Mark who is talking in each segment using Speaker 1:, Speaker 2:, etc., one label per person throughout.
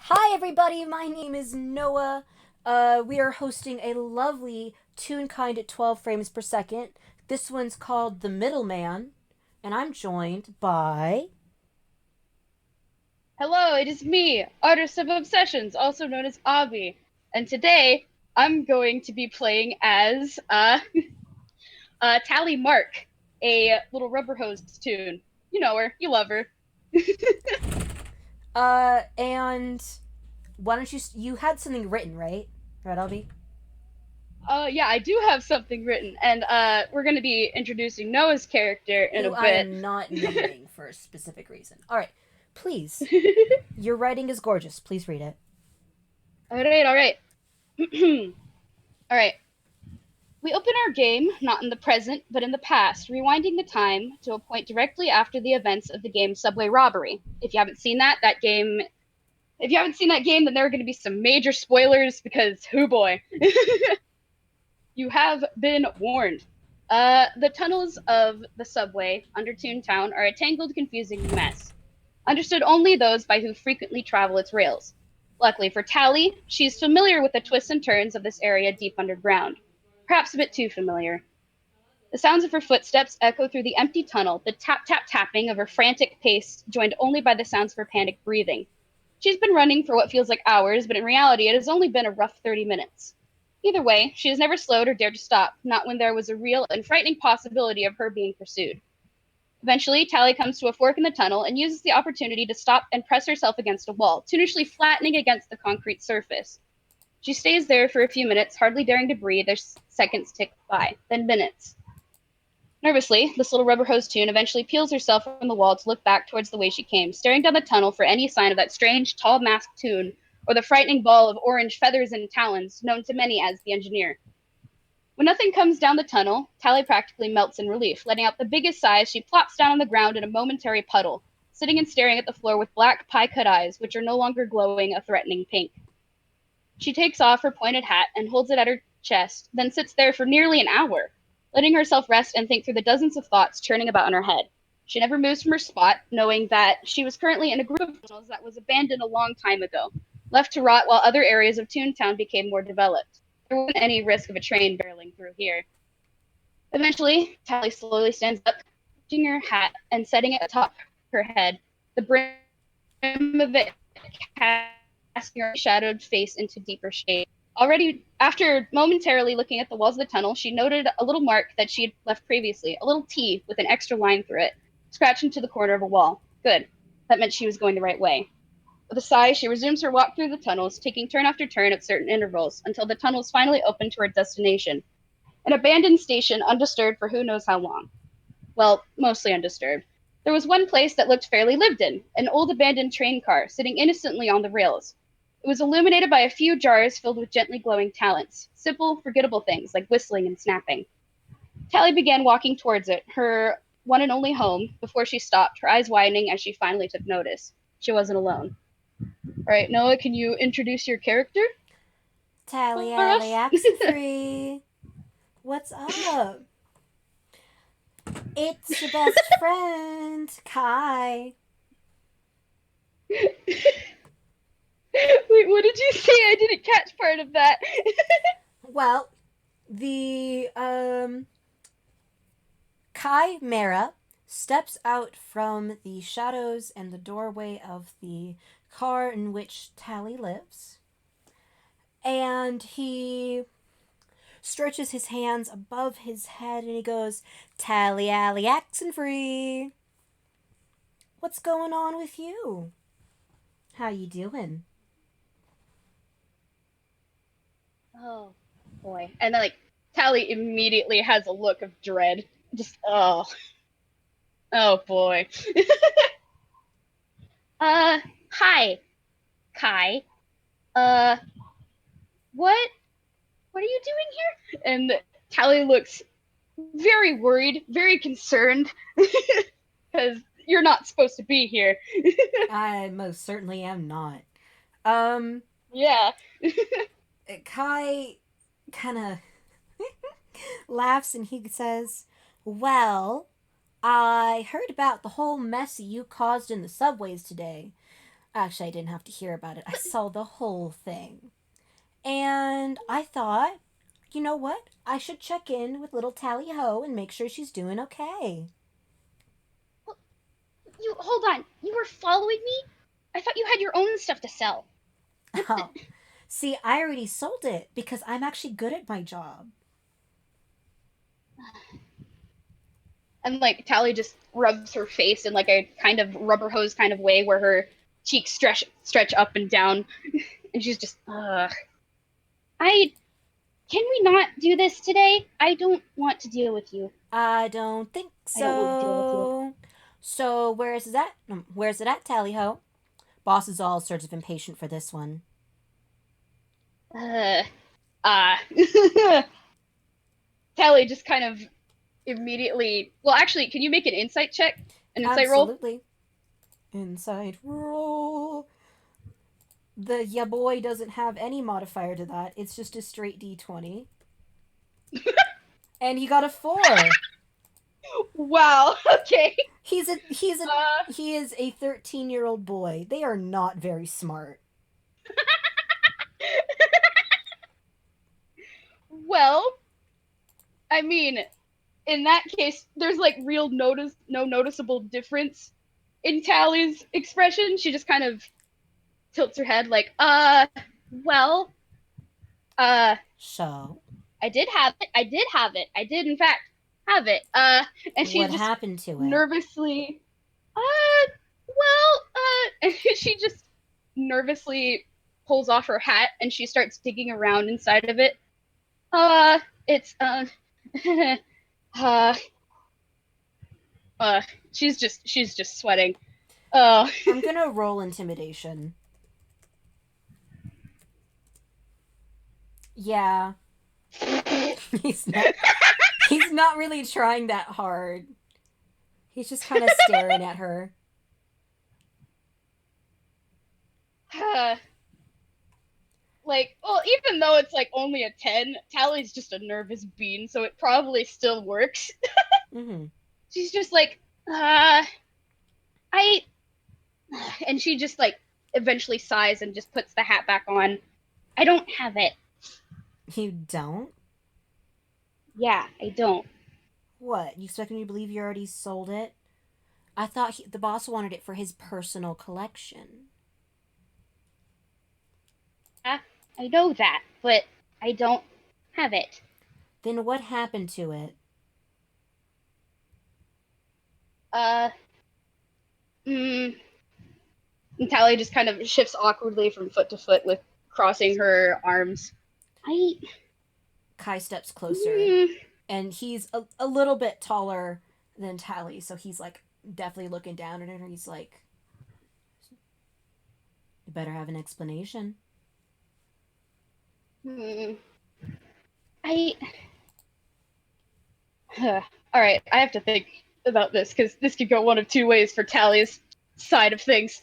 Speaker 1: Hi, everybody. My name is Noah. We are hosting a lovely Toonkind at 12 frames per second. This one's called The Middleman, and I'm joined by.
Speaker 2: Hello, it is me, Artist of Obsessions, also known as Obby. And today I'm going to be playing as Tally Mark, a little rubber hose tune. You know her, you love her.
Speaker 1: And why don't you had something written, right? Right, Albie?
Speaker 2: Yeah, I do have something written, and we're going to be introducing Noah's character in a
Speaker 1: Who I
Speaker 2: bit.
Speaker 1: am not naming for a specific reason. Alright, please. Your writing is gorgeous. Please read it.
Speaker 2: All right. All right. We open our game not in the present, but in the past, rewinding the time to a point directly after the events of the game Subway Robbery. If you haven't seen that game, then there are going to be some major spoilers because, oh boy, you have been warned. The tunnels of the subway under Toontown are a tangled, confusing mess. Understood only those by who frequently travel its rails. Luckily for Tally, she's familiar with the twists and turns of this area deep underground. Perhaps a bit too familiar. The sounds of her footsteps echo through the empty tunnel, the tap tap tapping of her frantic pace joined only by the sounds of her panicked breathing. She's been running for what feels like hours, but in reality it has only been a rough 30 minutes. Either way, she has never slowed or dared to stop, not when there was a real and frightening possibility of her being pursued. Eventually, Tally comes to a fork in the tunnel and uses the opportunity to stop and press herself against a wall, tunishly flattening against the concrete surface. She stays there for a few minutes, hardly daring to breathe as seconds tick by, then minutes. Nervously, this little rubber hose tune eventually peels herself from the wall to look back towards the way she came, staring down the tunnel for any sign of that strange, tall masked tune or the frightening ball of orange feathers and talons known to many as the engineer. When nothing comes down the tunnel, Tally practically melts in relief. Letting out the biggest sigh as she plops down on the ground in a momentary puddle, sitting and staring at the floor with black, pie-cut eyes, which are no longer glowing a threatening pink. She takes off her pointed hat and holds it at her chest, then sits there for nearly an hour, letting herself rest and think through the dozens of thoughts churning about in her head. She never moves from her spot, knowing that she was currently in a group of tunnels that was abandoned a long time ago, left to rot while other areas of Toontown became more developed. There wasn't any risk of a train barreling through here. Eventually, Tally slowly stands up, lifting her hat and setting it atop her head, the brim of it casting her shadowed face into deeper shade. Already, after momentarily looking at the walls of the tunnel, she noted a little mark that she had left previously, a little T with an extra line through it, scratched into the corner of a wall. Good. That meant she was going the right way. With a sigh, she resumes her walk through the tunnels, taking turn after turn at certain intervals, until the tunnels finally open to her destination, an abandoned station undisturbed for who knows how long. Well, mostly undisturbed. There was one place that looked fairly lived in, an old abandoned train car sitting innocently on the rails. It was illuminated by a few jars filled with gently glowing talents, simple, forgettable things like whistling and snapping. Tally began walking towards it, her one and only home, before she stopped, her eyes widening as she finally took notice. She wasn't alone. All right, Noah, can you introduce your character
Speaker 1: Tally
Speaker 2: for
Speaker 1: Alley
Speaker 2: us?
Speaker 1: Free. What's up? It's your best friend, Kai.
Speaker 2: Wait, what did you say? I didn't catch part of that.
Speaker 1: Well, the Kai Merah steps out from the shadows and the doorway of the car in which Tally lives, and he stretches his hands above his head and he goes, Tally Alley accent free. What's going on with you? How you doing?
Speaker 2: Oh boy. And then like Tally immediately has a look of dread. Just oh boy. uh Hi, Kai. Uh what what are you doing here? And Tally looks very worried, very concerned because you're not supposed to be here.
Speaker 1: I most certainly am not. Um,
Speaker 2: Yeah.
Speaker 1: Kai kind of laughs and he says, Well, I heard about the whole mess you caused in the subways today. Actually, I didn't have to hear about it. I saw the whole thing. And I thought, you know what? I should check in with little Tally Ho and make sure she's doing okay.
Speaker 2: You hold on. You were following me? I thought you had your own stuff to sell.
Speaker 1: Oh, see, I already sold it because I'm actually good at my job.
Speaker 2: And like Tally just rubs her face in like a kind of rubber hose kind of way where her cheeks stretch up and down, and she's just, I can we not do this today? I don't want to deal with you.
Speaker 1: I don't think
Speaker 2: I don't want to deal with you.
Speaker 1: so. So where's it at? Where's it at, Tally Ho? Boss is all sorts of impatient for this one.
Speaker 2: Uh, uh. Tally just kind of immediately. Well, actually, can you make an insight check? An insight roll?
Speaker 1: Absolutely. Inside roll. The ya boy doesn't have any modifier to that. It's just a straight d20. And he got a 4.
Speaker 2: Wow. Okay.
Speaker 1: He's a he's a
Speaker 2: Uh,
Speaker 1: he is a 13-year-old boy. They are not very smart.
Speaker 2: well, I mean, in that case, there's like no noticeable difference in Tally's expression. She just kind of tilts her head, like, well, uh,
Speaker 1: So,
Speaker 2: I did have it. I did have it. I did, in fact, have it. And she
Speaker 1: what
Speaker 2: just
Speaker 1: happened to it?
Speaker 2: nervously, and she just nervously pulls off her hat and she starts digging around inside of it. It's, uh, uh, she's just sweating. Oh,
Speaker 1: I'm gonna roll intimidation. Yeah, he's not. He's not really trying that hard. He's just kind of staring at her.
Speaker 2: like, well, even though it's like only a 10, Tally's just a nervous bean, so it probably still works.
Speaker 1: Mm-hmm.
Speaker 2: She's just like, uh, I, and she just like eventually sighs and just puts the hat back on. I don't have it.
Speaker 1: You don't?
Speaker 2: Yeah, I don't.
Speaker 1: What? You expect me to believe you already sold it? I thought the boss wanted it for his personal collection.
Speaker 2: Yeah, I know that, but I don't have it.
Speaker 1: Then what happened to it?
Speaker 2: Uh, mm, and Tally just kind of shifts awkwardly from foot to foot with crossing her arms. I,
Speaker 1: Kai steps closer,
Speaker 2: mm,
Speaker 1: and he's a little bit taller than Tally, so he's like definitely looking down at her. He's like, "You better have an explanation."
Speaker 2: mm, I, all right, I have to think about this because this could go one of two ways for Tally's side of things.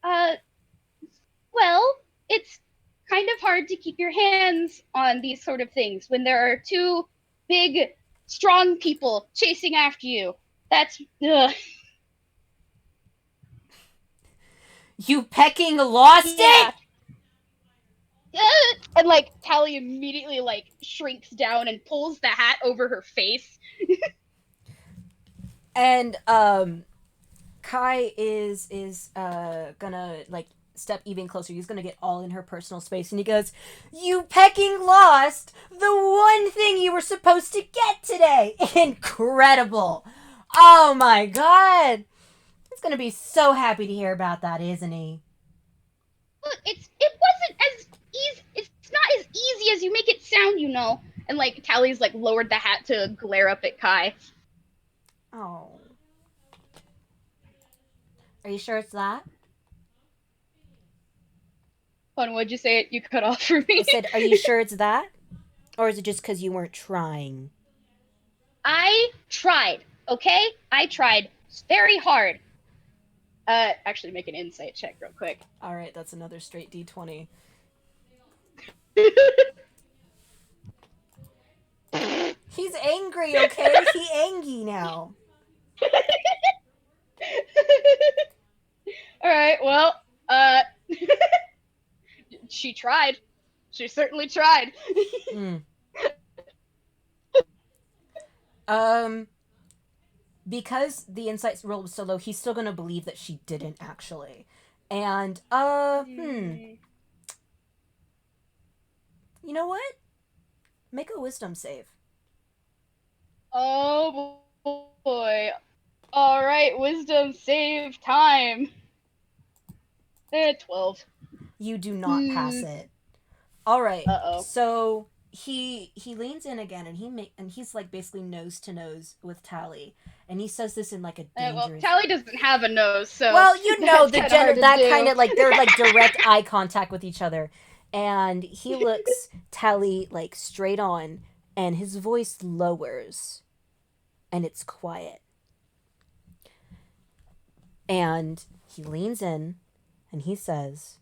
Speaker 2: uh, well, it's kind of hard to keep your hands on these sort of things when there are two big, strong people chasing after you. That's,
Speaker 1: You pecking lost
Speaker 2: yeah.
Speaker 1: it?
Speaker 2: And like Tally immediately like shrinks down and pulls the hat over her face.
Speaker 1: And Kai is gonna like step even closer. He's gonna get all in her personal space, and he goes, "You pecking lost the one thing you were supposed to get today. Incredible! Oh my god! He's gonna be so happy to hear about that, isn't he?"
Speaker 2: Look, it wasn't as easy. It's not as easy as you make it sound, you know. And like Tally's like lowered the hat to glare up at Kai.
Speaker 1: Oh, are you sure it's that?
Speaker 2: Hold on, what'd you say? You cut off for
Speaker 1: I
Speaker 2: me.
Speaker 1: said, "Are you sure it's that?" Or is it just because you weren't trying?
Speaker 2: I tried. Okay, I tried very hard. Actually, make an insight check real quick.
Speaker 1: All right, that's another straight d20. He's angry, okay? He angry now.
Speaker 2: All right. Well, uh, she tried. She certainly tried.
Speaker 1: Mm. Um, because the insight roll was so low, he's still gonna believe that she didn't actually. And
Speaker 2: Hmm.
Speaker 1: you know what? Make a wisdom save.
Speaker 2: Oh boy. All right. Wisdom save time. 12.
Speaker 1: You do not pass
Speaker 2: Hmm.
Speaker 1: it. All right.
Speaker 2: Uh-oh.
Speaker 1: So he leans in again and he's like basically nose to nose with Tally, and he says this in like a
Speaker 2: Well,
Speaker 1: dangerous.
Speaker 2: Tally doesn't have a nose, so
Speaker 1: Well, you know
Speaker 2: that's
Speaker 1: the
Speaker 2: kind of hard
Speaker 1: general
Speaker 2: to
Speaker 1: that kind
Speaker 2: do.
Speaker 1: of like they're like direct eye contact with each other, and he looks Tally like straight on, and his voice lowers, and it's quiet, and he leans in, and he says,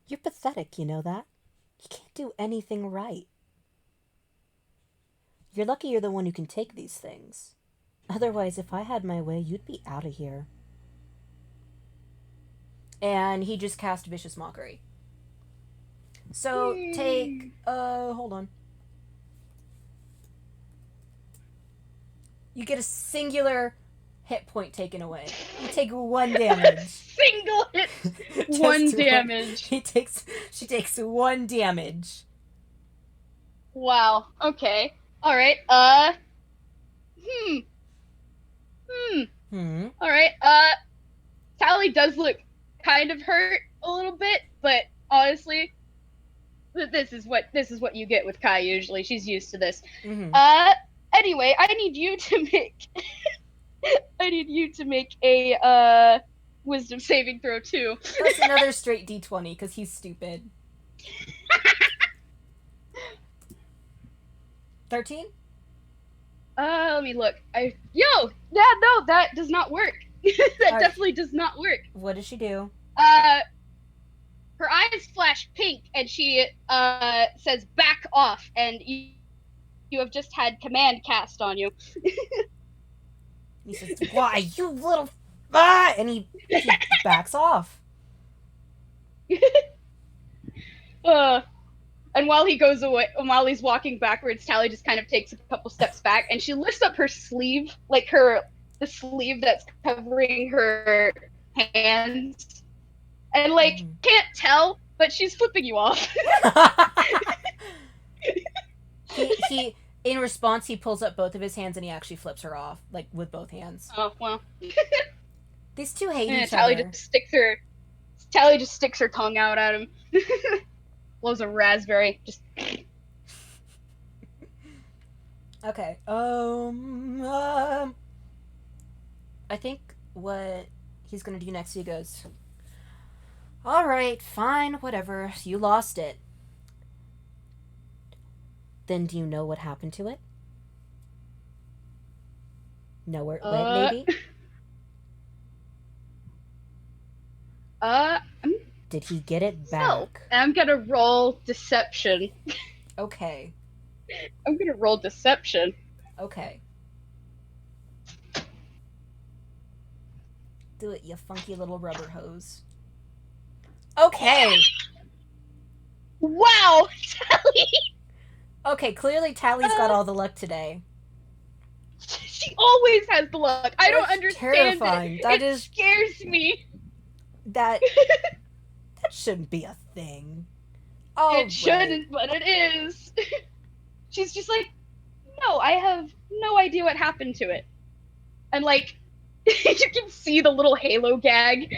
Speaker 1: "You're pathetic, you know that? You can't do anything right. You're lucky you're the one who can take these things. Otherwise, if I had my way, you'd be out of here." And he just cast vicious mockery. So take hold on. You get a singular hit point taken away. You take one damage.
Speaker 2: Single hit, one
Speaker 1: Just one.
Speaker 2: damage.
Speaker 1: She takes one damage.
Speaker 2: Wow. Okay. All right. Hmm. Hmm.
Speaker 1: Hmm.
Speaker 2: All right. Tally does look kind of hurt a little bit, but honestly, this is what you get with Kai usually. She's used to this.
Speaker 1: Mm-hmm.
Speaker 2: Uh anyway, I need you to make a wisdom saving throw too.
Speaker 1: That's another straight D20 because he's stupid. 13?
Speaker 2: Let me look. Yeah, no, that does not work. That
Speaker 1: Alright.
Speaker 2: definitely does not work.
Speaker 1: What does she do?
Speaker 2: Uh her eyes flash pink and she says back off and you have just had command cast on you.
Speaker 1: He says, "Why, you little ah!" And he backs off.
Speaker 2: uh And while he goes away, while he's walking backwards, Tally just kind of takes a couple steps back, and she lifts up her sleeve, like the sleeve that's covering her hands, and like
Speaker 1: Mm.
Speaker 2: can't tell, but she's flipping you off.
Speaker 1: he in response he pulls up both of his hands and he actually flips her off like with both hands.
Speaker 2: Oh well.
Speaker 1: These two hate
Speaker 2: Yeah,
Speaker 1: each other.
Speaker 2: Tally just sticks her tongue out at him. Blows a raspberry. Just
Speaker 1: Okay. I think what he's gonna do next, he goes, "All right, fine, whatever. You lost it. Then do you know what happened to it? Know where it went,
Speaker 2: uh
Speaker 1: maybe?
Speaker 2: uh.
Speaker 1: Did he get it
Speaker 2: So
Speaker 1: back?"
Speaker 2: I'm gonna roll deception.
Speaker 1: Okay.
Speaker 2: I'm gonna roll deception.
Speaker 1: Okay. Do it, you funky little rubber hose. Okay.
Speaker 2: Wow, Tally.
Speaker 1: Okay, clearly Tally's got all the luck today.
Speaker 2: She always has the luck. I don't
Speaker 1: That's
Speaker 2: understand
Speaker 1: terrifying.
Speaker 2: it.
Speaker 1: That
Speaker 2: It
Speaker 1: is
Speaker 2: scares me.
Speaker 1: that that shouldn't be a thing. All
Speaker 2: It
Speaker 1: right.
Speaker 2: shouldn't, but it is. She's just like, no, I have no idea what happened to it. And like, you can see the little halo gag,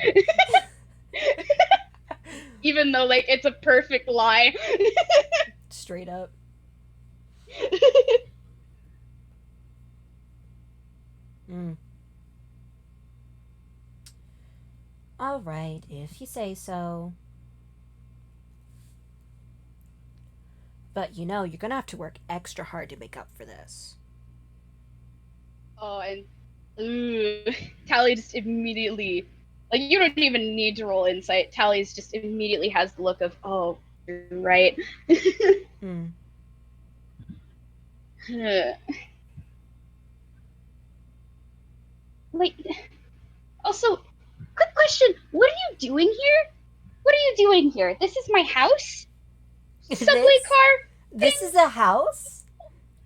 Speaker 2: even though like it's a perfect lie.
Speaker 1: Straight up. Mm. All right, if you say so. But you know, you're gonna have to work extra hard to make up for this.
Speaker 2: Oh, and Tally just immediately, like, you don't even need to roll insight. Tally's just immediately has the look of, oh, you're right.
Speaker 1: Hmm.
Speaker 2: Like, Also, quick question: what are you doing here? What are you doing here? This is my house. Subway
Speaker 1: this
Speaker 2: car
Speaker 1: this is
Speaker 2: thing.
Speaker 1: a house?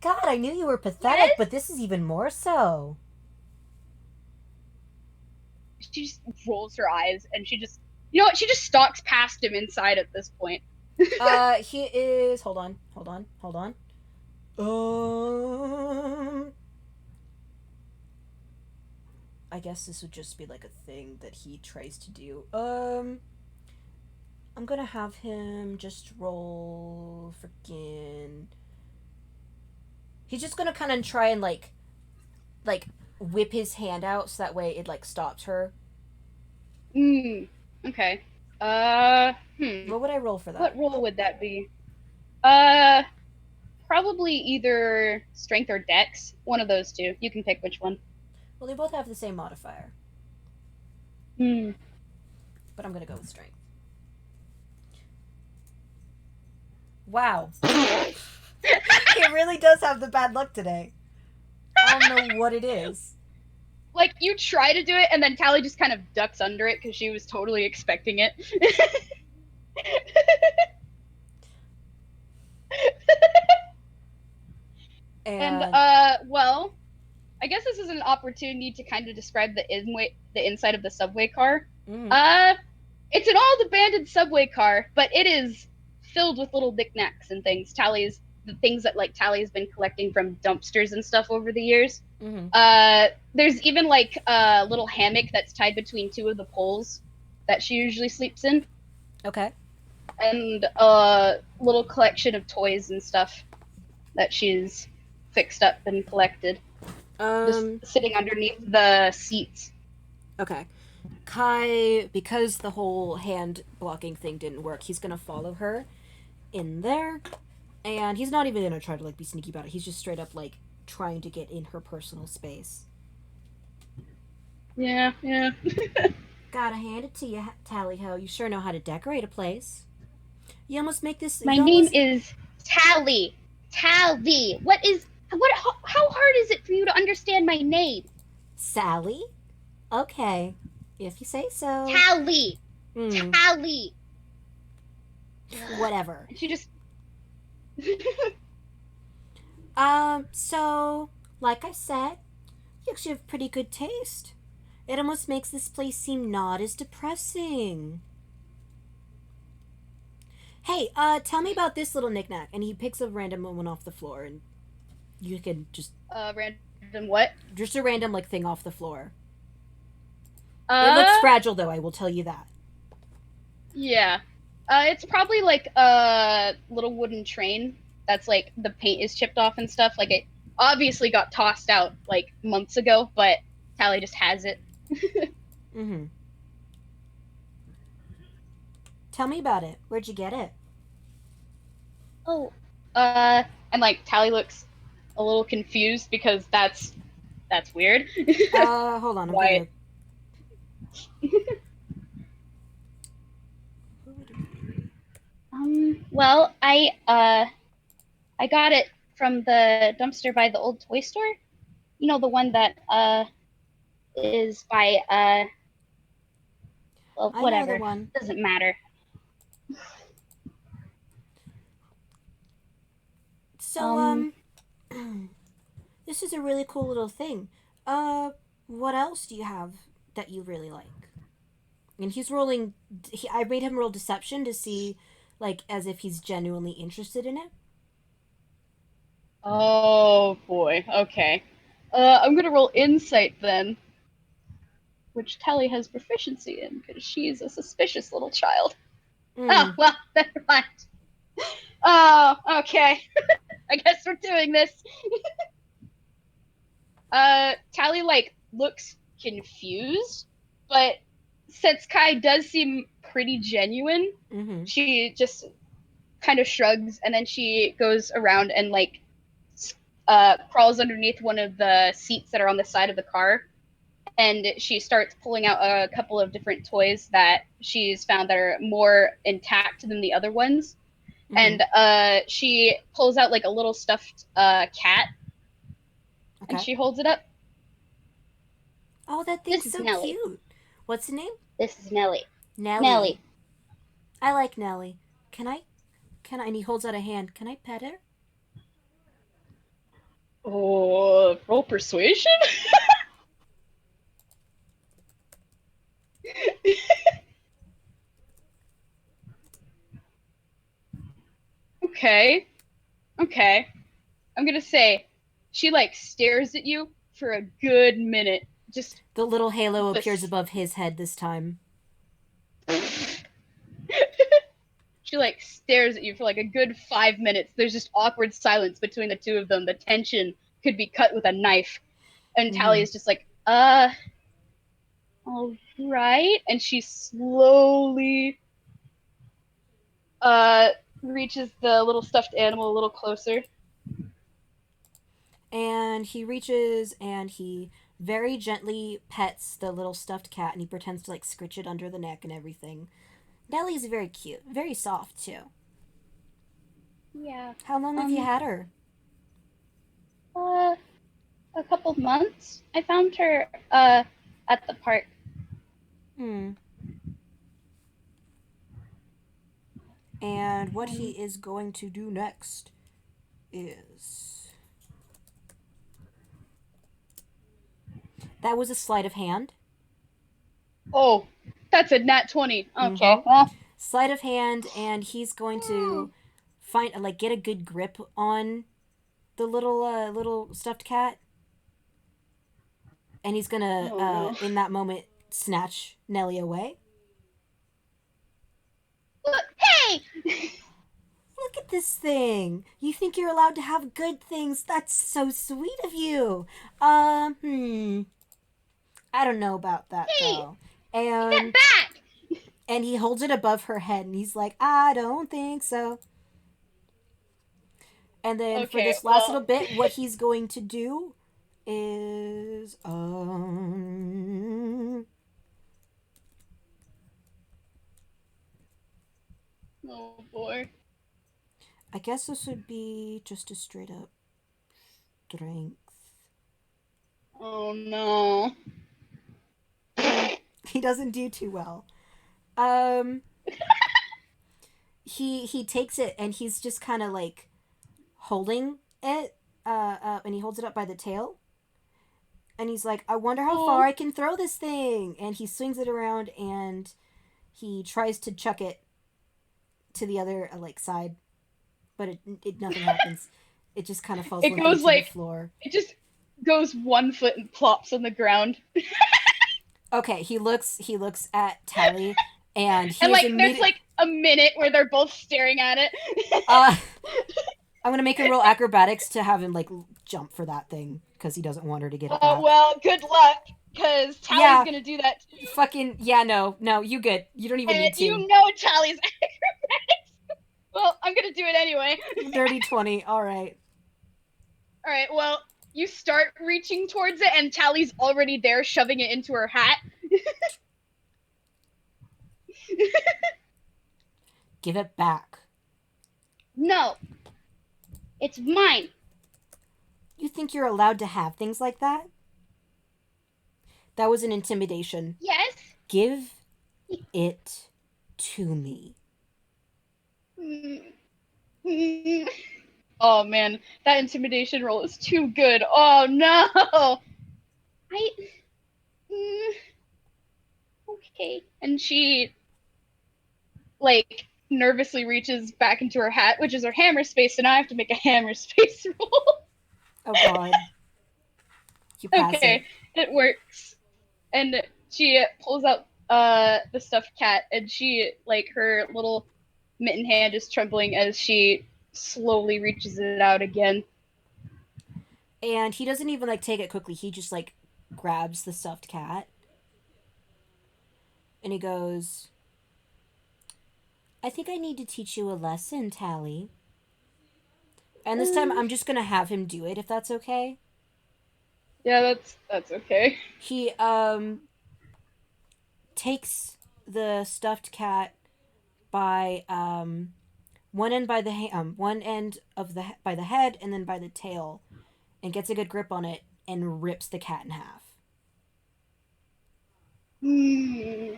Speaker 1: God, I knew you were pathetic,
Speaker 2: Yes.
Speaker 1: but this is even more so.
Speaker 2: She just rolls her eyes and she just, you know what? She just stalks past him inside at this point.
Speaker 1: He is. Hold on, hold on, hold on. Um, I guess this would just be like a thing that he tries to do. I'm gonna have him just roll freaking. He's just gonna kind of try and like whip his hand out so that way it like stops her.
Speaker 2: Hmm. Okay.
Speaker 1: What would I roll for that?
Speaker 2: What role would that be? Uh, Probably either strength or dex. One of those two. You can pick which one.
Speaker 1: Well, they both have the same modifier,
Speaker 2: Hmm.
Speaker 1: but I'm gonna go with strength. Wow, he really does have the bad luck today. I don't know what it is.
Speaker 2: Like you try to do it, and then Tally just kind of ducks under it because she was totally expecting it. And
Speaker 1: And
Speaker 2: well, I guess this is an opportunity to kind of describe the inside of the subway car.
Speaker 1: mm,
Speaker 2: Uh, it's an old abandoned subway car, but it is filled with little knickknacks and things. Tally's the things that like Tally's been collecting from dumpsters and stuff over the years.
Speaker 1: mm-hmm.
Speaker 2: There's even like a little hammock that's tied between two of the poles that she usually sleeps in,
Speaker 1: Okay.
Speaker 2: and a little collection of toys and stuff that she's fixed up and collected, just
Speaker 1: Um.
Speaker 2: sitting underneath the seats.
Speaker 1: Okay. Kai, because the whole hand blocking thing didn't work, he's gonna follow her in there, and he's not even gonna try to like be sneaky about it. He's just straight up like trying to get in her personal space.
Speaker 2: Yeah, yeah.
Speaker 1: Gotta hand it to you, Tally Ho. You sure know how to decorate a place. You almost make this.
Speaker 2: My
Speaker 1: You
Speaker 2: name
Speaker 1: almost
Speaker 2: is Tally. Tally. What? How hard is it for you to understand my name?
Speaker 1: Sally. Okay, if you say so.
Speaker 2: Tally.
Speaker 1: Hmm.
Speaker 2: Tally.
Speaker 1: Whatever.
Speaker 2: And she just.
Speaker 1: So, like I said, you actually have pretty good taste. It almost makes this place seem not as depressing. Hey, tell me about this little knickknack. And he picks a random one off the floor, and you can
Speaker 2: Random what?
Speaker 1: just a random like thing off the floor. It looks
Speaker 2: Uh,
Speaker 1: fragile though, I will tell you that.
Speaker 2: yeah. It's probably like a little wooden train that's like the paint is chipped off and stuff. Like it obviously got tossed out like months ago, but Tally just has it.
Speaker 1: Mm-hmm. Tell me about it. Where'd you get it?
Speaker 2: Oh. And like Tally looks a little confused because that's weird.
Speaker 1: Hold on. I'm
Speaker 2: Why?
Speaker 1: gonna.
Speaker 2: Well, I got it from the dumpster by the old toy store. You know, the one that is by well,
Speaker 1: I know the
Speaker 2: whatever.
Speaker 1: one.
Speaker 2: Doesn't matter.
Speaker 1: So,
Speaker 2: Um,
Speaker 1: this is a really cool little thing. Uh, what else do you have that you really like? And he's rolling. I made him roll deception to see, like, as if he's genuinely interested in it.
Speaker 2: oh boy. Okay. I'm gonna roll insight then, which Tally has proficiency in because she's a suspicious little child. Oh
Speaker 1: Mm.
Speaker 2: well, never mind. Oh, okay. I guess we're doing this. Tally like looks confused, but since Kai does seem pretty genuine,
Speaker 1: Mm-hmm.
Speaker 2: she just kind of shrugs and then she goes around and like crawls underneath one of the seats that are on the side of the car, and she starts pulling out a couple of different toys that she's found that are more intact than the other ones.
Speaker 1: Mm-hmm.
Speaker 2: And she pulls out like a little stuffed cat and
Speaker 1: Okay.
Speaker 2: she holds it up.
Speaker 1: Oh, that
Speaker 2: This
Speaker 1: thing's
Speaker 2: is
Speaker 1: so
Speaker 2: Nellie.
Speaker 1: cute. What's the name?
Speaker 2: This is Nellie.
Speaker 1: Nellie.
Speaker 2: Nellie.
Speaker 1: I like Nellie. Can I? Can I? And he holds out a hand. Can I pet her?
Speaker 2: Oh, roll persuasion? Okay. Okay. I'm gonna say she like stares at you for a good minute. Just
Speaker 1: The little halo appears
Speaker 2: this.
Speaker 1: above his head this time.
Speaker 2: She like stares at you for like a good 5 minutes. There's just awkward silence between the two of them. The tension could be cut with a knife. And Tally
Speaker 1: Mm-hmm.
Speaker 2: is just like, all right. And she slowly uh reaches the little stuffed animal a little closer.
Speaker 1: And he reaches and he very gently pets the little stuffed cat and he pretends to like scritch it under the neck and everything. Nellie's very cute, very soft too.
Speaker 2: Yeah.
Speaker 1: How long have you
Speaker 2: Um
Speaker 1: had her?
Speaker 2: uh a couple months. I found her at the park.
Speaker 1: Hmm. And what he
Speaker 2: Um
Speaker 1: is going to do next is. That was a sleight of hand.
Speaker 2: oh, that's a nat 20.
Speaker 1: Mm-hmm.
Speaker 2: Okay. Well,
Speaker 1: Sleight of hand, and he's going to find like get a good grip on the little stuffed cat, and he's gonna
Speaker 2: oh no.
Speaker 1: in that moment snatch Nellie away.
Speaker 2: Look, hey!
Speaker 1: Look at this thing. You think you're allowed to have good things? That's so sweet of you. Hmm. I don't know about that
Speaker 2: Hey!
Speaker 1: though.
Speaker 2: Give that
Speaker 1: And
Speaker 2: back!
Speaker 1: he holds it above her head and he's like, I don't think so. And then for
Speaker 2: Okay,
Speaker 1: this last little
Speaker 2: well.
Speaker 1: bit, what he's going to do is
Speaker 2: Oh boy.
Speaker 1: I guess this would be just a straight up strength.
Speaker 2: Oh no.
Speaker 1: He doesn't do too well. Um he takes it and he's just kind of like holding it and he holds it up by the tail and he's like, I wonder how far
Speaker 2: Oh.
Speaker 1: I can throw this thing, and he swings it around and he tries to chuck it to the other like side, but it nothing happens. It just kind of falls
Speaker 2: It
Speaker 1: limply
Speaker 2: goes
Speaker 1: to the
Speaker 2: like,
Speaker 1: floor.
Speaker 2: it just goes 1 foot and plops on the ground.
Speaker 1: Okay, he looks at Tally and he
Speaker 2: And
Speaker 1: is
Speaker 2: like, there's
Speaker 1: immediate.
Speaker 2: like a minute where they're both staring at it.
Speaker 1: uh I'm gonna make him roll acrobatics to have him like jump for that thing because he doesn't want her to get it
Speaker 2: Oh,
Speaker 1: back.
Speaker 2: well, good luck, because Tally's
Speaker 1: Yeah,
Speaker 2: gonna do that too.
Speaker 1: fucking yeah. No, you good. You don't even
Speaker 2: And
Speaker 1: need to.
Speaker 2: you know Tally's acrobatics. Well, I'm gonna do it anyway.
Speaker 1: Dirty 20. All right.
Speaker 2: Alright, well, you start reaching towards it, and Tally's already there, shoving it into her hat.
Speaker 1: Give it back.
Speaker 2: No, it's mine.
Speaker 1: You think you're allowed to have things like that? That was an intimidation.
Speaker 2: Yes.
Speaker 1: Give it to me.
Speaker 2: Oh man, that intimidation roll is too good. Oh no. I. Mm, okay. And she like nervously reaches back into her hat, which is her hammer space, and I have to make a hammer space roll.
Speaker 1: Oh God. You pass it.
Speaker 2: Okay, it works. And she pulls out the stuffed cat, and she like her little mitten hand is trembling as she slowly reaches it out again.
Speaker 1: And he doesn't even like take it quickly. He just like grabs the stuffed cat and he goes, I think I need to teach you a lesson, Tally. And this time
Speaker 2: Um,
Speaker 1: I'm just gonna have him do it if that's okay.
Speaker 2: yeah, that's okay.
Speaker 1: He takes the stuffed cat by one end of the by the head and then by the tail and gets a good grip on it and rips the cat in half.
Speaker 2: Hmm.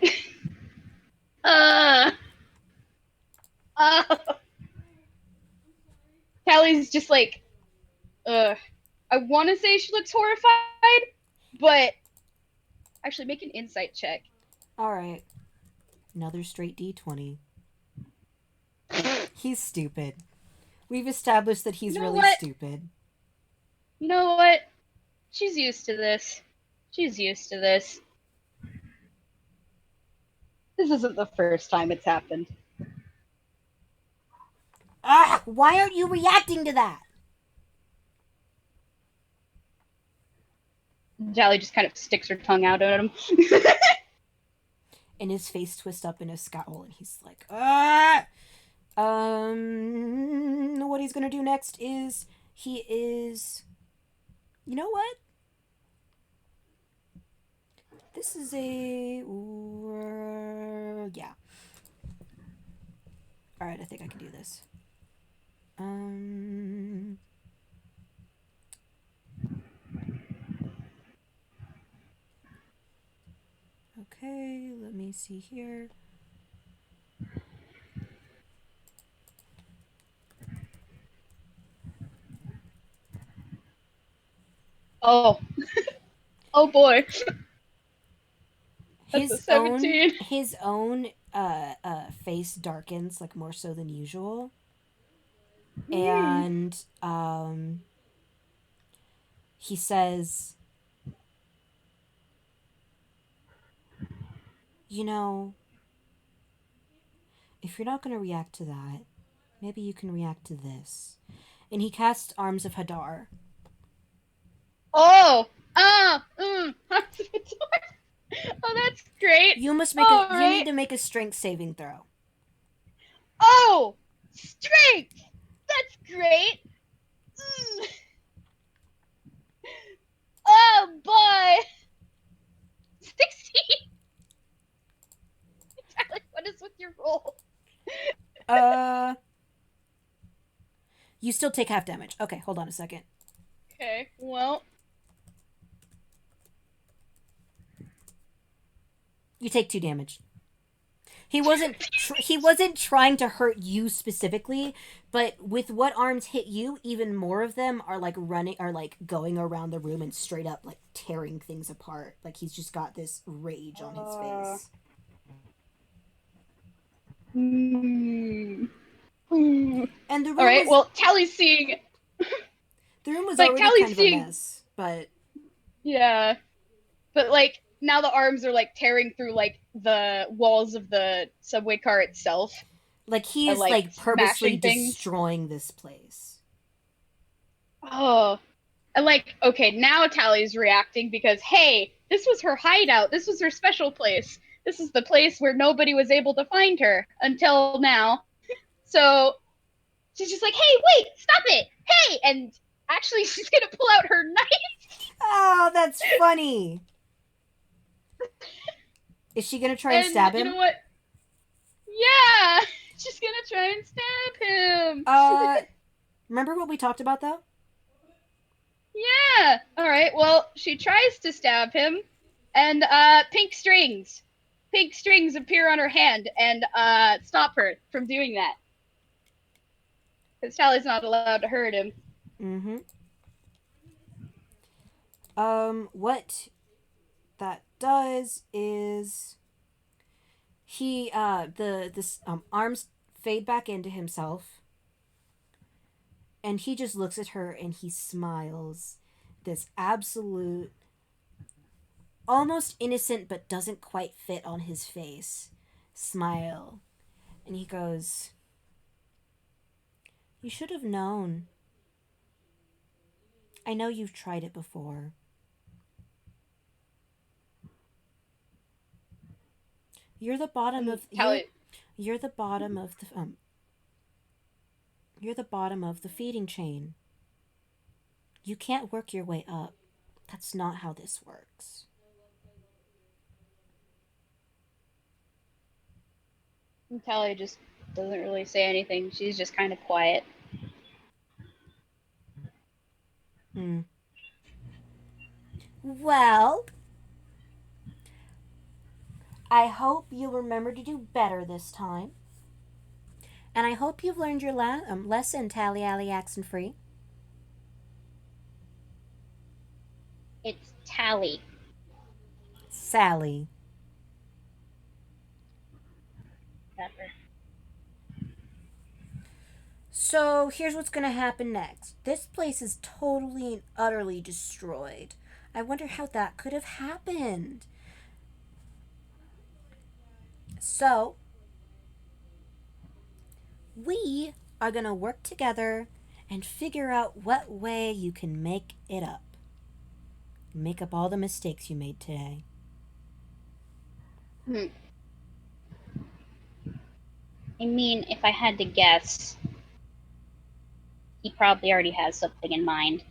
Speaker 2: Uh, uh. Callie's just like, I want to say she looks horrified, but actually make an insight check.
Speaker 1: All right. Another straight D20. He's stupid. We've established that
Speaker 2: You
Speaker 1: he's
Speaker 2: know
Speaker 1: really
Speaker 2: what?
Speaker 1: stupid.
Speaker 2: You know what? She's used to this. She's used to this. This isn't the first time it's happened.
Speaker 1: Ah! Why aren't you reacting to that?
Speaker 2: Jolly just kind of sticks her tongue out at him.
Speaker 1: And his face twists up in a scowl, and he's like, ah! What he's gonna do next is he is. You know what? This is a. Yeah. Alright, I think I can do this. Um. Okay, let me see here.
Speaker 2: Oh, oh boy, that's a
Speaker 1: His own
Speaker 2: 17.
Speaker 1: his own face darkens like more so than usual.
Speaker 2: Hmm.
Speaker 1: And he says, "You know, if you're not going to react to that, maybe you can react to this." And he casts Arms of Hadar.
Speaker 2: Oh, oh, that's great. All
Speaker 1: You need
Speaker 2: right.
Speaker 1: to make a strength saving throw.
Speaker 2: Oh, strength. That's great. Mm. Oh boy, 16. What is with your roll?
Speaker 1: Uh you still take half damage. Okay, hold on a second.
Speaker 2: Okay, well,
Speaker 1: You take 2 damage. He wasn't trying to hurt you specifically, but with what arms hit you, even more of them are like going around the room and straight up like tearing things apart. Like he's just got this rage on his
Speaker 2: uh,
Speaker 1: face.
Speaker 2: hmm. Hmm.
Speaker 1: And
Speaker 2: All right. Well,
Speaker 1: the room was already kind
Speaker 2: Tally's
Speaker 1: of a
Speaker 2: seeing,
Speaker 1: mess, but
Speaker 2: yeah, but like now the arms are like tearing through like the walls of the subway car itself
Speaker 1: like he
Speaker 2: and
Speaker 1: is
Speaker 2: like
Speaker 1: like purposely
Speaker 2: smashing things.
Speaker 1: destroying this place.
Speaker 2: Oh, and like, okay, now Tally's reacting because, hey, this was her hideout. This was her special place. This is the place where nobody was able to find her until now. So she's just like, hey, wait, stop it. Hey. And actually, she's going to pull out her knife.
Speaker 1: Oh, that's funny. Is she gonna try and
Speaker 2: And
Speaker 1: stab
Speaker 2: you know
Speaker 1: him?
Speaker 2: what? Yeah, she's going to try and stab him.
Speaker 1: Uh, remember what we talked about though?
Speaker 2: Yeah. All right. Well, she tries to stab him, and pink strings appear on her hand and stop her from doing that. Because Tally's not allowed to hurt him.
Speaker 1: Mm-hmm. What that does is he the arms fade back into himself, and he just looks at her and he smiles, this absolute, almost innocent but doesn't quite fit on his face smile, and he goes, "You should have known. I know you've tried it before. You're the bottom
Speaker 2: And
Speaker 1: of
Speaker 2: Tally,
Speaker 1: you're the bottom of the you're the bottom of the feeding chain. You can't work your way up. That's not how this works."
Speaker 2: Tally just doesn't really say anything. She's just kind of quiet.
Speaker 1: Hmm. Well, I hope you'll remember to do better this time. And I hope you've learned your lesson, Tally Alley Accent Free.
Speaker 2: It's Tally.
Speaker 1: Sally.
Speaker 2: Whatever.
Speaker 1: So here's what's gonna happen next. This place is totally and utterly destroyed. I wonder how that could have happened. So, we are gonna work together and figure out what way you can make it up. Make up all the mistakes you made today.
Speaker 2: Hmm. I mean, if I had to guess, he probably already has something in mind.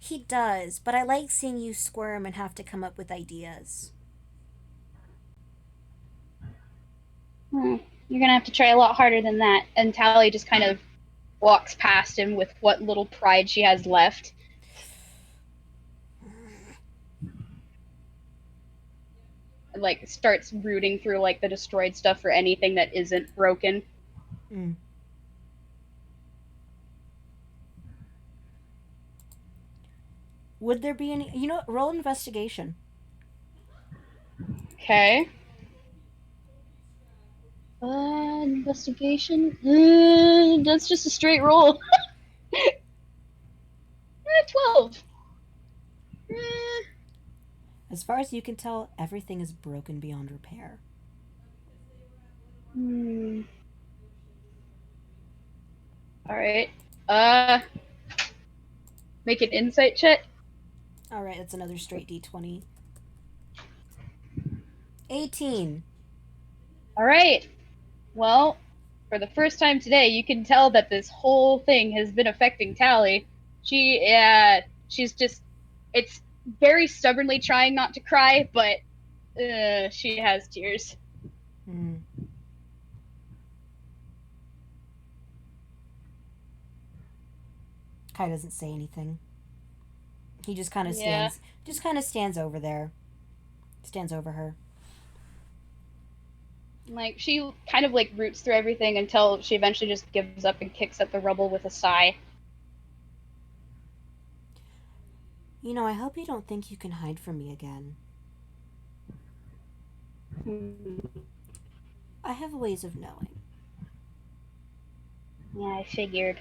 Speaker 1: He does, but I like seeing you squirm and have to come up with ideas.
Speaker 2: You're gonna have to try a lot harder than that. And Tally just kind of walks past him with what little pride she has left. And, like, starts rooting through, like, the destroyed stuff for anything that isn't broken.
Speaker 1: Mm. Would there be any? Roll investigation.
Speaker 2: Okay. Investigation? That's just a straight roll. 12.
Speaker 1: As far as you can tell, everything is broken beyond repair.
Speaker 2: Hmm. Alright. Uh, Make an insight check.
Speaker 1: All right, that's another straight d20. 18.
Speaker 2: Alright. Well, for the first time today, you can tell that this whole thing has been affecting Tally. She's just, it's very stubbornly trying not to cry, but she has tears.
Speaker 1: Mm. Kai doesn't say anything. He just kind of
Speaker 2: Yeah.
Speaker 1: stands over there. Stands over her.
Speaker 2: Like, she kind of, like, roots through everything until she eventually just gives up and kicks at the rubble with a sigh.
Speaker 1: I hope you don't think you can hide from me again. I have ways of knowing.
Speaker 2: Yeah, I figured.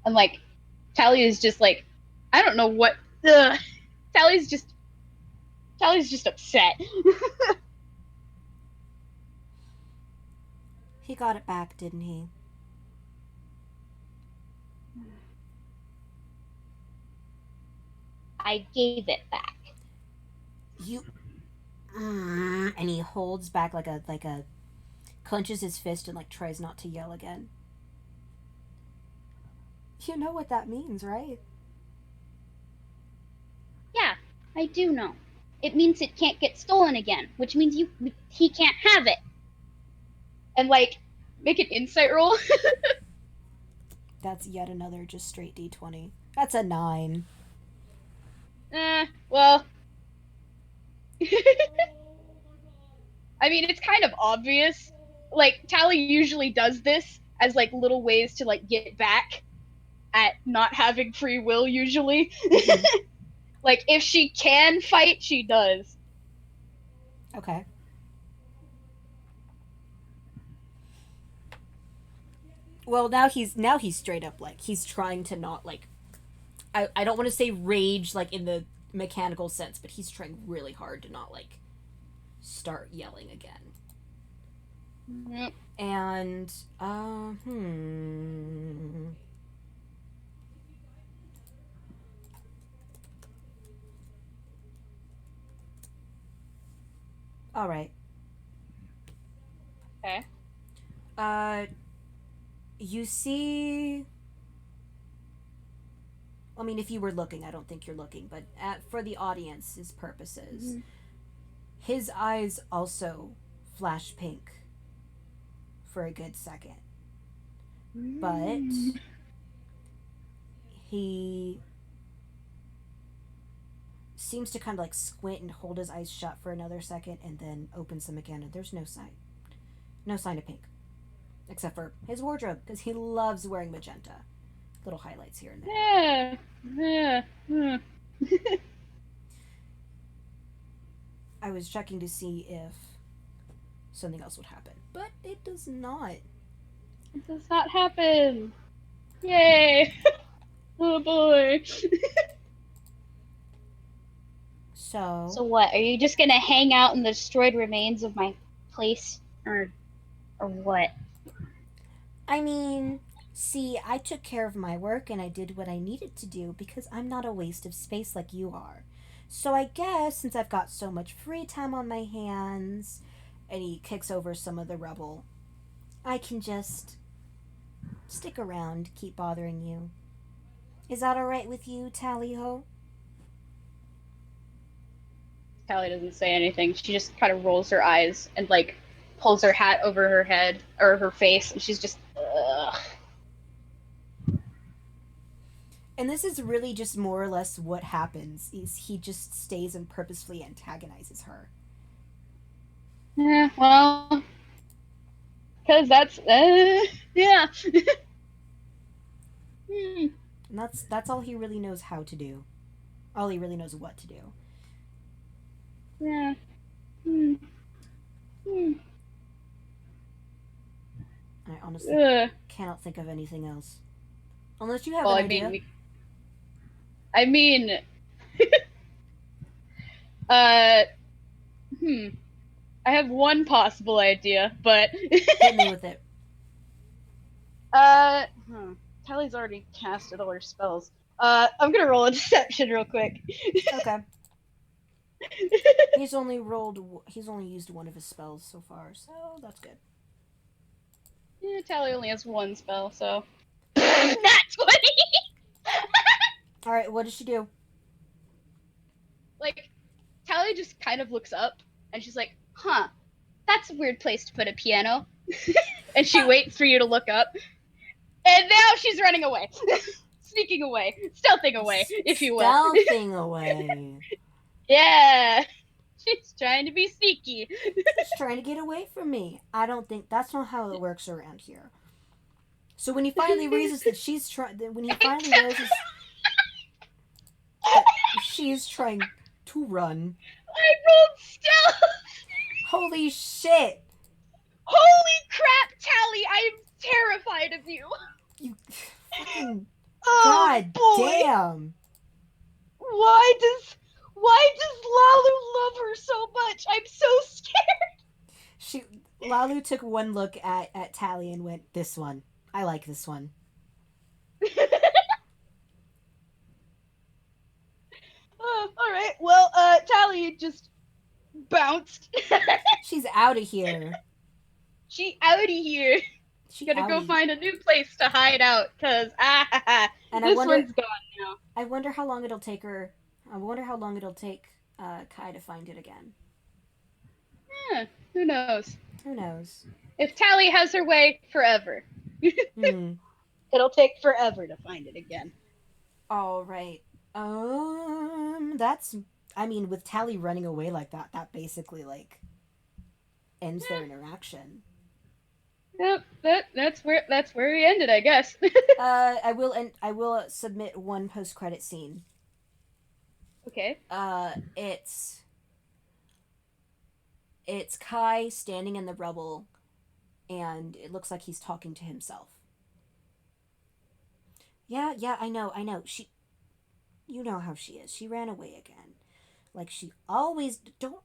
Speaker 2: And, like, Tally is just like, I don't know what. Ugh. Tally's just Tally's just upset.
Speaker 1: He got it back, didn't he?
Speaker 2: I gave it back.
Speaker 1: You. And he holds back like a clenches his fist and like tries not to yell again. You know what that means, right?
Speaker 2: Yeah, I do know. It means it can't get stolen again, which means he can't have it. And, like, make an insight roll.
Speaker 1: That's yet another just straight d20. That's a 9.
Speaker 2: Well, I mean, it's kind of obvious. Like, Tally usually does this as, like, little ways to, like, get back at not having free will, usually.
Speaker 1: Mm-hmm.
Speaker 2: Like, if she can fight, she does.
Speaker 1: Okay. Well, now he's straight up like he's trying to not like I don't want to say rage like in the mechanical sense, but he's trying really hard to not like start yelling again.
Speaker 2: Mm,
Speaker 1: And hmm. All right.
Speaker 2: okay.
Speaker 1: Uh you see, I mean, if you were looking, I don't think you're looking, but for the audience's purposes,
Speaker 2: Mm-hmm.
Speaker 1: his eyes also flash pink for a good second. But
Speaker 2: Mm.
Speaker 1: he seems to kind of like squint and hold his eyes shut for another second and then opens them again, and there's no sign. No sign of pink. Except for his wardrobe, because he loves wearing magenta. Little highlights here and there.
Speaker 2: Yeah. Yeah. Hmm.
Speaker 1: I was checking to see if something else would happen, but it does not.
Speaker 2: It does not happen. Yay. Oh boy.
Speaker 1: So,
Speaker 2: So what? Are you just gonna hang out in the destroyed remains of my place, or what?
Speaker 1: I mean, see, I took care of my work and I did what I needed to do because I'm not a waste of space like you are. So I guess since I've got so much free time on my hands, and he kicks over some of the rubble, I can just stick around, keep bothering you. Is that alright with you, Tally Ho?
Speaker 2: Callie doesn't say anything. She just kind of rolls her eyes and like pulls her hat over her head or her face, and she's just, ugh.
Speaker 1: And this is really just more or less what happens is he just stays and purposefully antagonizes her.
Speaker 2: Yeah, well, because that's, yeah. Hmm.
Speaker 1: And that's all he really knows how to do. All he really knows what to do.
Speaker 2: Yeah. Hmm. Hmm.
Speaker 1: I honestly
Speaker 2: Ugh.
Speaker 1: cannot think of anything else. Unless you have
Speaker 2: Well,
Speaker 1: an
Speaker 2: I mean,
Speaker 1: idea.
Speaker 2: I mean, uh, hmm. I have one possible idea, but
Speaker 1: Hit me with it.
Speaker 2: hmm. Tally's already casted all her spells. I'm gonna roll a deception real quick.
Speaker 1: Okay. He's only used one of his spells so far, so that's good.
Speaker 2: Yeah, Tally only has one spell, so not 20.
Speaker 1: Alright, what does she do?
Speaker 2: Like, Tally just kind of looks up and she's like, "Huh, that's a weird place to put a piano." And she waits for you to look up, and now she's running away, sneaking away, stealthing away, if you will.
Speaker 1: Stealthing away.
Speaker 2: Yeah, she's trying to be sneaky.
Speaker 1: She's trying to get away from me. I don't think that's not how it works around here. So when he finally realizes that when he finally realizes that she's trying to run,
Speaker 2: I rolled stealth.
Speaker 1: holy shit!
Speaker 2: Holy crap, Tally! I am terrified of you.
Speaker 1: You fucking
Speaker 2: Oh
Speaker 1: god
Speaker 2: boy!
Speaker 1: damn!
Speaker 2: Why does Lalu love her so much? I'm so scared.
Speaker 1: She Lalu took one look at Tally and went, "This one. I like this one."
Speaker 2: All right. Well, Tally just bounced.
Speaker 1: She's out of here.
Speaker 2: She outie here.
Speaker 1: She
Speaker 2: Gonna go
Speaker 1: outie.
Speaker 2: find a new place to hide out, cause
Speaker 1: And
Speaker 2: this one's gone now.
Speaker 1: I wonder how long it'll take her. I wonder how long it'll take Kai to find it again.
Speaker 2: Yeah, who knows?
Speaker 1: Who knows?
Speaker 2: If Tally has her way, forever.
Speaker 1: Hmm.
Speaker 2: It'll take forever to find it again.
Speaker 1: All right. That's. I mean, with Tally running away like that, that basically like ends their interaction.
Speaker 2: Yep, that's where we ended, I guess.
Speaker 1: I will submit one post credit scene.
Speaker 2: Okay.
Speaker 1: It's Kai standing in the rubble, and it looks like he's talking to himself. Yeah, yeah, I know. You know how she is. She ran away again. Like she always don't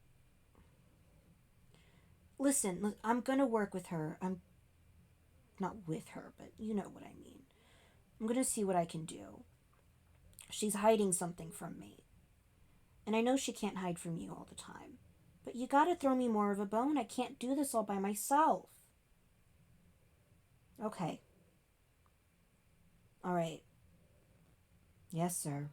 Speaker 1: listen. I'm gonna work with her. I'm not with her, but you know what I mean. I'm gonna see what I can do. She's hiding something from me, and I know she can't hide from you all the time. But you gotta throw me more of a bone. I can't do this all by myself. Okay. All right. Yes, sir.